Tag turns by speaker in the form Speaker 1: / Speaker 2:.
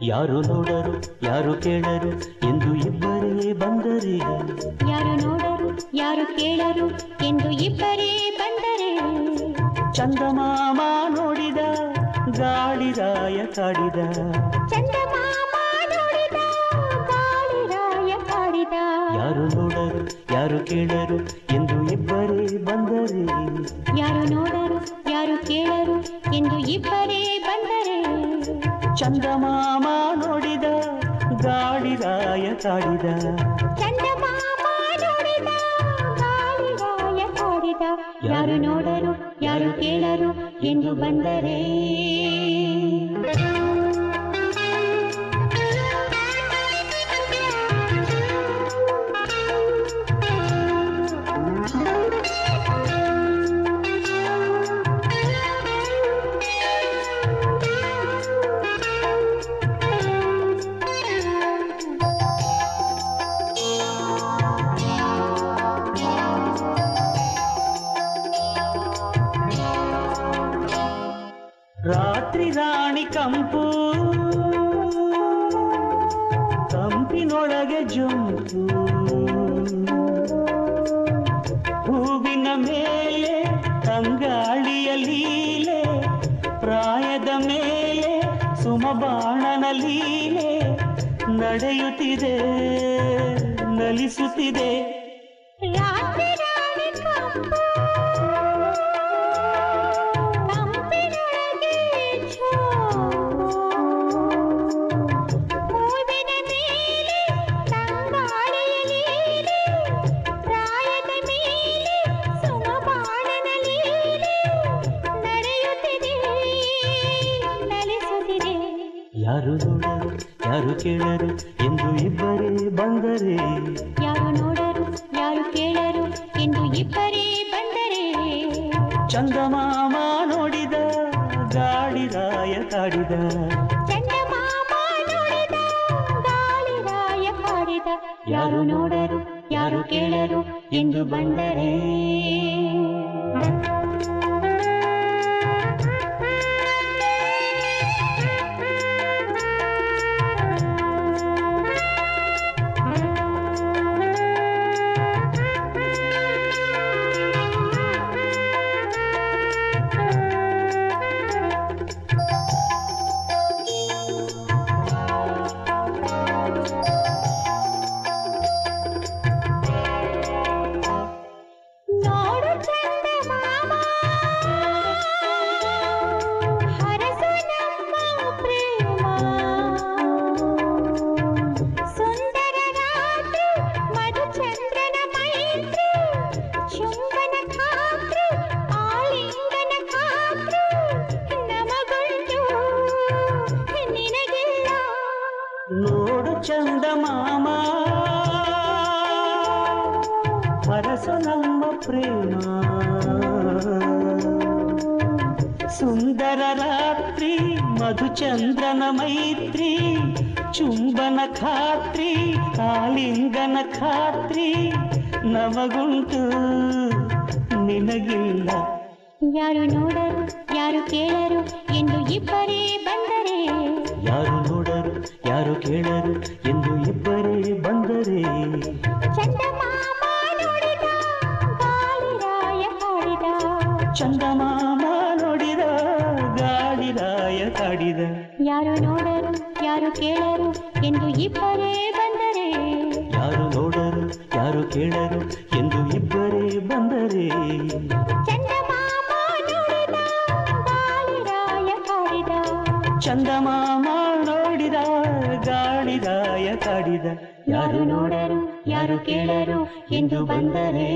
Speaker 1: ಯಾರು ನೋಡರು ಯಾರು ಕೇಳರು ಎಂದು ಇಬ್ಬರೇ ಬಂದರೆ,
Speaker 2: ಯಾರು ನೋಡರು ಯಾರು ಕೇಳರು ಎಂದು ಇಬ್ಬರೇ ಬಂದರೆ,
Speaker 1: ಚಂದಮಾಮ ನೋಡಿದ ಗಾಳಿರಾಯ ಕಾಡಿದ,
Speaker 2: ಚಂದಮಾಮ ನೋಡಿದ ಗಾಳಿರಾಯ ಕಾಡಿದ.
Speaker 1: ಯಾರು ನೋಡರು ಯಾರು ಕೇಳರು ಎಂದು ಇಬ್ಬರೇ ಬಂದರೆ,
Speaker 2: ಯಾರು ನೋಡರು ಯಾರು ಕೇಳರು ಎಂದು ಇಬ್ಬರೇ ಬಂದರೆ,
Speaker 1: ಚಂದಮಾಮ ನೋಡಿದ ಗಾಳಿರಾಯ ಕಾಡಿದ,
Speaker 2: ಚಂದಮಾಮ ನೋಡಿದ ಗಾಳಿರಾಯ ಕಾಡಿದ. ಯಾರು ನೋಡರು ಯಾರು ಕೇಳರು ಎಂದು ಬಂದರೆ,
Speaker 1: ರಾತ್ರಿ ರಾಣಿ ಕಂಪು ಕಂಪಿನೊಳಗೆ ಜೊಂಪು, ಹೂವಿನ ಮೇಲೆ ತಂಗಾಳಿಯ ಲೀಲೆ, ಪ್ರಾಯದ ಮೇಲೆ ಸುಮಬಾಣನ ಲೀಲೆ, ನಡೆಯುತ್ತಿದೆ ನಲಿಸುತ್ತಿದೆ.
Speaker 2: ರಾತ್ರಿ ರಾಣಿ ಕಂಪು ಕಂಪಿನೊಳಗೆ ಜೊಂಪು, ಹೂವಿನ ಮೇಲೆ ತಂಗಾಳಿಯ ಲೀಲೆ, ಪ್ರಾಯದ ಮೇಲೆ ಸುಮಬಾಣನ ಲೀಲೆ, ನಡೆಯುತ್ತಿದೆ ನಲಿಸುತ್ತಿದೆ.
Speaker 1: ಯಾರು ನೋಡರು ಯಾರು ಕೇಳರು ಎಂದು ಇಬ್ಬರೇ ಬಂದರೆ,
Speaker 2: ಯಾರು ನೋಡರು ಯಾರು ಕೇಳರು ಎಂದು ಇಬ್ಬರೇ ಬಂದರೆ,
Speaker 1: ಚಂದಮಾಮ ನೋಡಿದ ಗಾಳಿರಾಯ ಕಾಡಿದ,
Speaker 2: ಚಂದಮಾಮ ನೋಡಿದ ಗಾಳಿರಾಯ ಕಾಡಿದ. ಯಾರು ನೋಡರು ಯಾರು ಕೇಳರು ಎಂದು ಬಂದರೆ, ನೋಡು ಚಂದಮಾಮ ಹರಸು ನಮ್ಮ ಪ್ರೇಮ, ಸುಂದರ ರಾತ್ರಿ ಮಧುಚಂದ್ರನ ಮೈತ್ರಿ, ಚುಂಬನ ಖಾತ್ರಿ ಆಲಿಂಗನ ಖಾತ್ರಿ, ನಮಗುಂಟು ನಿನಗಿಲ್ಲ.
Speaker 1: ನೋಡು ಚಂದಮಾಮ ಹರಸು ನಮ್ಮ ಪ್ರೇಮ, ಸುಂದರ ರಾತ್ರಿ ಮಧುಚಂದ್ರನ ಮೈತ್ರಿ, ಚುಂಬನ ಖಾತ್ರಿ ಆಲಿಂಗನ ಖಾತ್ರಿ, ನಮಗುಂಟು ನಿನಗಿಲ್ಲ.
Speaker 2: ಯಾರು ನೋಡರು ಯಾರು ಕೇಳರು ಎಂದು ಇಬ್ಬರೇ ಬಂದರೆ,
Speaker 1: ಯಾರು ನೋಡರು ಯಾರು ಕೇಳರು ಎಂದು ಇಬ್ಬರೇ ಬಂದರೆ,
Speaker 2: ಚಂದಮಾಮ ನೋಡಿದ ಗಾಳಿರಾಯ ಕಾಡಿದ,
Speaker 1: ಚಂದಮಾಮ ನೋಡಿದ ಗಾಳಿರಾಯ ಕಾಡಿದ.
Speaker 2: ಯಾರು ನೋಡರು ಯಾರು ಕೇಳರು ಎಂದು ಇಬ್ಬರೇ ಬಂದರೆ,
Speaker 1: ಯಾರು ನೋಡರು ಯಾರು ಕೇಳರು ಎಂದು ಇಬ್ಬರೇ ಬಂದರೆ,
Speaker 2: ಚಂದಮಾಮ ನೋಡಿದ ಗಾಳಿರಾಯ ಕಾಡಿದ,
Speaker 1: ಚಂದಮಾಮ ನೋಡಿದ ಗಾಳಿರಾಯ ಕಾಡಿದ.
Speaker 2: ಯಾರು ನೋಡರು ಯಾರು ಕೇಳರು ಎಂದು ಬಂದರೆ.